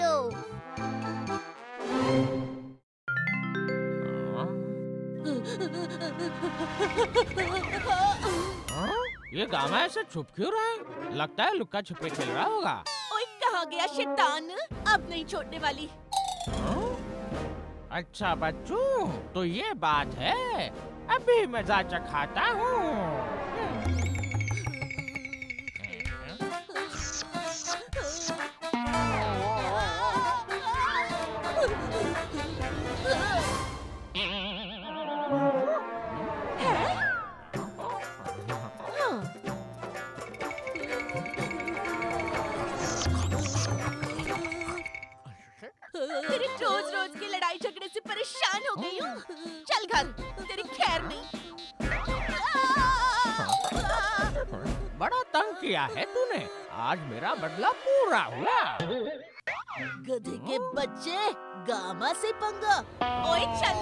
Radio. ये gamma ऐसे छुप क्यों रहा है? लगता है लुक्का छुपे खेल रहा होगा। ओए कहाँ गया शैतान? अब नहीं छोड़ने वाली। अच्छा बच्चों, तो ये बात है। अभी मजा चखाता हूँ। तेरे रोज रोज की लड़ाई झगड़े से परेशान हो गई हूँ। चल घर, तेरी खैर नहीं। बड़ा तंग किया है तूने। आज मेरा बदला पूरा हुआ। गधे के बच्चे, गामा से पंगा। ओए चल।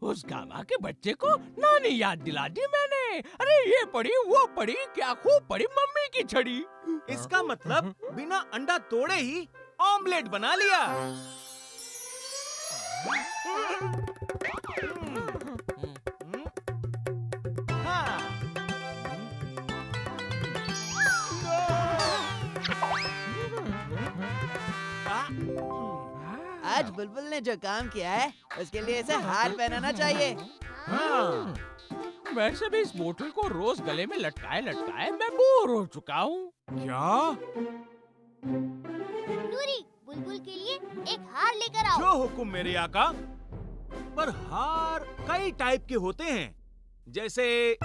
उस गामा के बच्चे को नानी याद दिला दी मैंने। अरे ये पड़ी वो पड़ी, क्या खूब पड़ी मम्मी की छड़ी। इसका मतलब बिना अंडा तोड़े ही ऑमलेट बना लिया। हाँ। आज बुलबुल ने जो काम किया है उसके लिए इसे हार पहनाना चाहिए। हाँ। वैसे भी इस बोतल को रोज गले में लटकाए लटकाए मैं बोर हो चुका हूँ। क्या? नूरी, बुलबुल के लिए एक हार लेकर आओ। जो हुक्म मेरे आका। पर हार कई टाइप के होते हैं, जैसे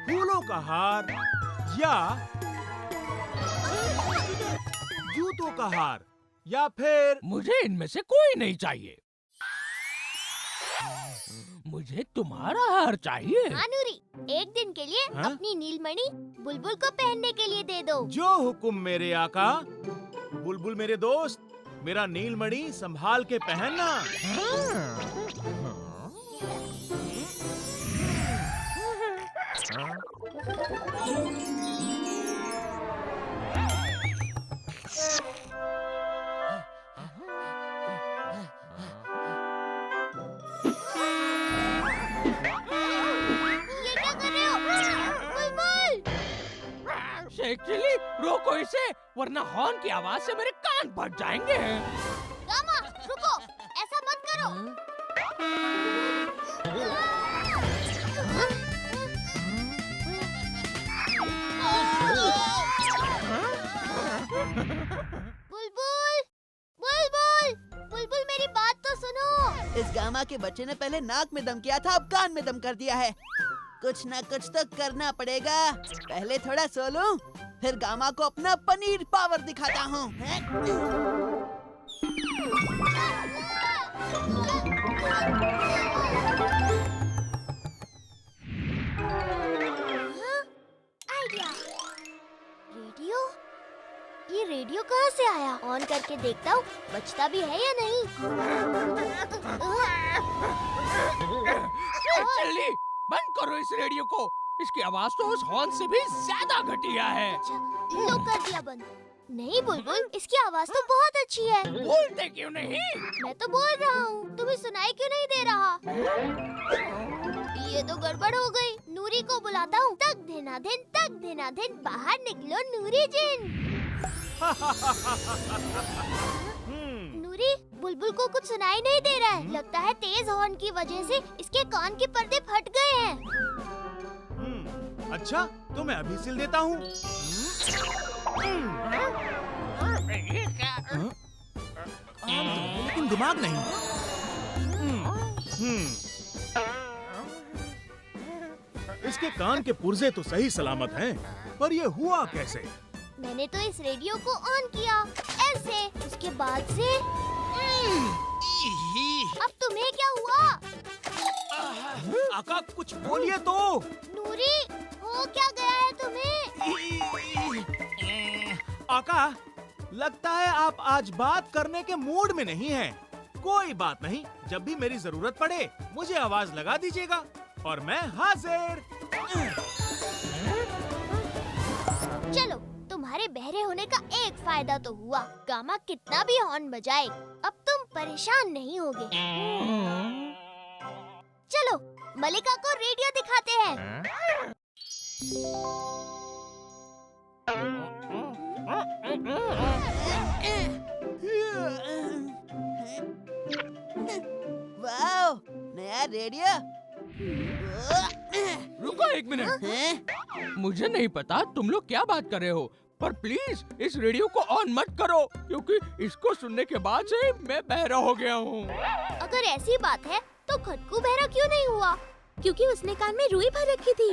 फूलों का हार या जूतों का हार या फिर मुझे इनमें से कोई नहीं चाहिए। मुझे तुम्हारा हार चाहिए। हाँ नूरी, एक दिन के लिए हाँ? अपनी नीलमणि बुलबुल को पहनने के लिए दे दो। जो हुक्म मेरे आका। बुलबुल मेरे दोस्त, मेरा नीलमणि संभाल के पहनना। ये क्या कर रहे हो? बुलबुल! शेख चिली, रोको इसे, वरना हॉर्न की आवाज से मेरे कान फट जाएंगे। गामा, रुको, ऐसा मत करो। बुलबुल, बुलबुल, बुलबुल मेरी बात तो सुनो। इस गामा के बच्चे ने पहले नाक में दम किया था, अब कान में दम कर दिया है। कुछ ना कुछ तो करना पड़ेगा। पहले थोड़ा सो लूं, फिर गामा को अपना पनीर पावर दिखाता हूँ। आइडिया। रेडियो? ये रेडियो कहाँ से आया? ऑन करके देखता हूँ, बजता भी है या नहीं। शेख चिली, बंद करो इस रेडियो को। इसकी आवाज तो उस हॉर्न से भी ज्यादा घटिया है। लो कर दिया बंद। नहीं बुलबुल, इसकी आवाज तो बहुत अच्छी है। बोलते क्यों नहीं? मैं तो बोल रहा हूँ, तुम्हें सुनाई क्यों नहीं दे रहा? ये तो गड़बड़ हो गई। नूरी को बुलाता हूँ। तक धेनाधिन, तक धेनाधिन, बाहर निकलो नूरी जिन। नूरी, बुलबुल को कुछ सुनाई नहीं दे रहा है। लगता है तेज हॉर्न की वजह से इसके कान के पर्दे फट गए हैं। अच्छा, तो मैं अभी सिल देता हूँ। लेकिन दिमाग नहीं। इसके कान के पुर्जे तो सही सलामत हैं, पर ये हुआ कैसे? मैंने तो इस रेडियो को ऑन किया ऐसे, उसके बाद से अब तुम्हें क्या हुआ? आका कुछ बोलिए तो। नूरी, हो क्या गया है तुम्हें? आका, लगता है आप आज बात करने के मूड में नहीं हैं। कोई बात नहीं, जब भी मेरी जरूरत पड़े मुझे आवाज लगा दीजिएगा और मैं हाजिर। चलो फायदा तो हुआ। गामा कितना भी हॉर्न बजाए, अब तुम परेशान नहीं होगे। चलो मलिका को रेडियो दिखाते हैं। वाओ, नया रेडियो। रुको एक मिनट, हैं? मुझे नहीं पता तुम लोग क्या बात कर रहे हो, पर प्लीज इस रेडियो को ऑन मत करो, क्योंकि इसको सुनने के बाद से मैं बहरा हो गया हूँ। अगर ऐसी बात है तो खटकू बहरा क्यों नहीं हुआ? क्योंकि उसने कान में रुई भर रखी थी।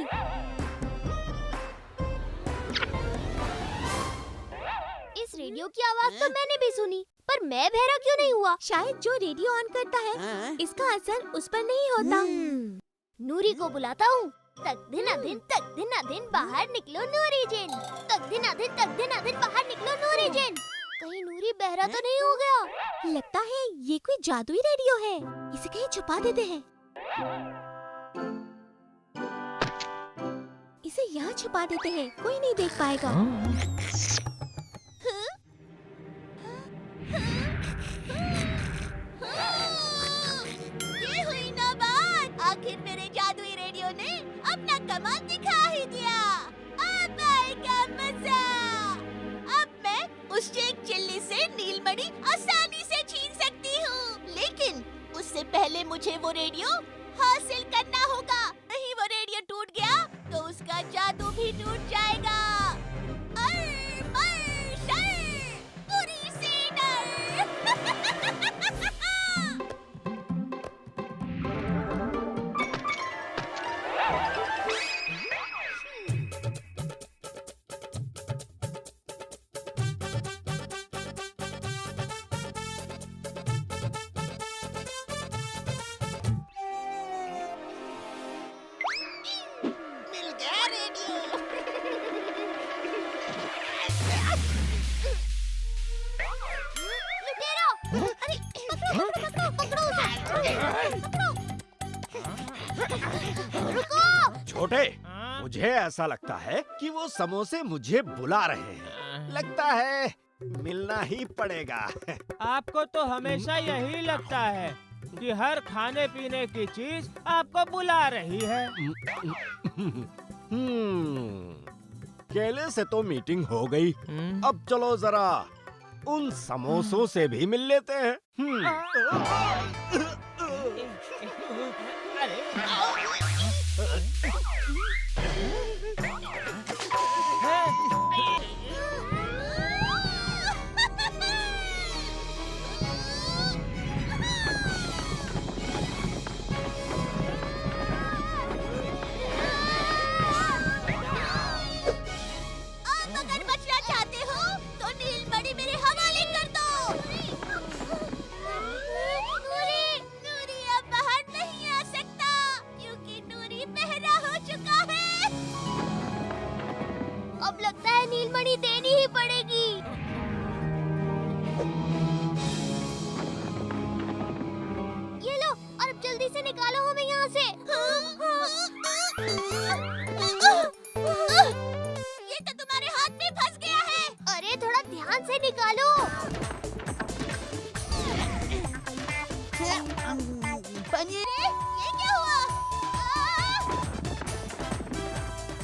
इस रेडियो की आवाज तो मैंने भी सुनी, पर मैं बहरा क्यों नहीं हुआ? शायद जो रेडियो ऑन करता है हाँ? इसका असर उस पर नहीं होता। नूरी को बुलाता हूँ। तक दिना दिन बाहर निकलो नूरी जिन। तक दिना दिन बाहर निकलो नूरी जिन। कहीं नूरी बहरा तो नहीं हो गया? लगता है ये कोई जादुई रेडियो है, इसे कहीं छुपा देते हैं। इसे यहाँ छुपा देते हैं, कोई नहीं देख पाएगा। ये हुई ना बात, आखिर मेरे जादुई रेडियो ने अपना कमाल दिखा ही दिया। अब आएगा मजा। अब मैं उस एक चिल्ली से नीलमणि आसानी से छीन सकती हूँ, लेकिन उससे पहले मुझे वो रेडियो हासिल करना होगा। नहीं वो रेडियो टूट गया तो उसका जादू भी टूट जाएगा। अर, मर, शर, बुरी सी डर। मिल गया रेडियो। लुटेरो! अरे पकड़ो उसे। रुको! छोटे, मुझे ऐसा लगता है कि वो समोसे मुझे बुला रहे हैं। लगता है मिलना ही पड़ेगा। आपको तो हमेशा यही लगता है कि हर खाने पीने की चीज आपको बुला रही है। केले से तो मीटिंग हो गई, अब चलो जरा उन समोसों से भी मिल लेते हैं। आप अगर बचना चाहते हो तो नीलमणि मेरे हवाले कर दो। नूरी अब बाहर नहीं आ सकता, क्योंकि नूरी बहरा हो चुका है। अब लगता है नीलमणि देनी ही पड़ेगी। ये लो, और अब जल्दी से निकालो हमें यहाँ से। ये तो तुम्हारे हाथ में फंस गया है। अरे थोड़ा ध्यान से निकालो। पनीर। ये क्या हुआ?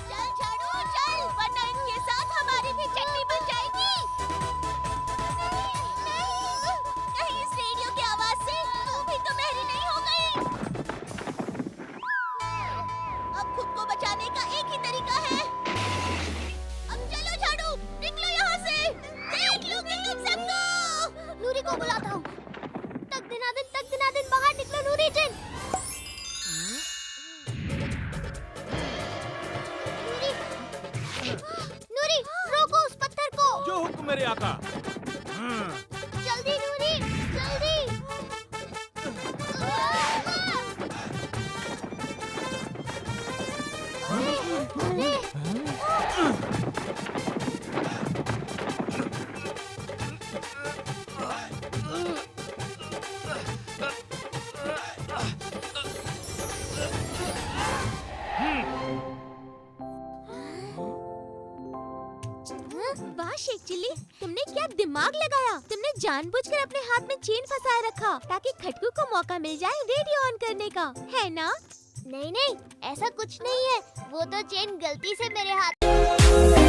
चल झाड़ू चल, वरना इनके साथ हमारी भी चटनी बन जाएगी। नहीं, कहीं इस रेडियो की आवाज से तू भी तो बहरी नहीं हो गई। अब खुद को बचाने का एक ही तरीका है। अब चलो झाड़ू, निकलो यहाँ से। देख लूंगी तुम सबको। नूरी को बुलाता हूँ। तक दिना दिन बाहर निकलो नूरी जिन। नूरी, रोको उस पत्थर को। जो हुक्म मेरे आका। जल्दी नूरी, जल्दी। वाह शेख चिल्ली, तुमने क्या दिमाग लगाया। तुमने जानबूझकर अपने हाथ में चेन फंसाए रखा ताकि खटकू को मौका मिल जाए रेडियो ऑन करने का, है ना? नहीं नहीं, ऐसा कुछ नहीं है। वो तो चेन गलती से मेरे हाथ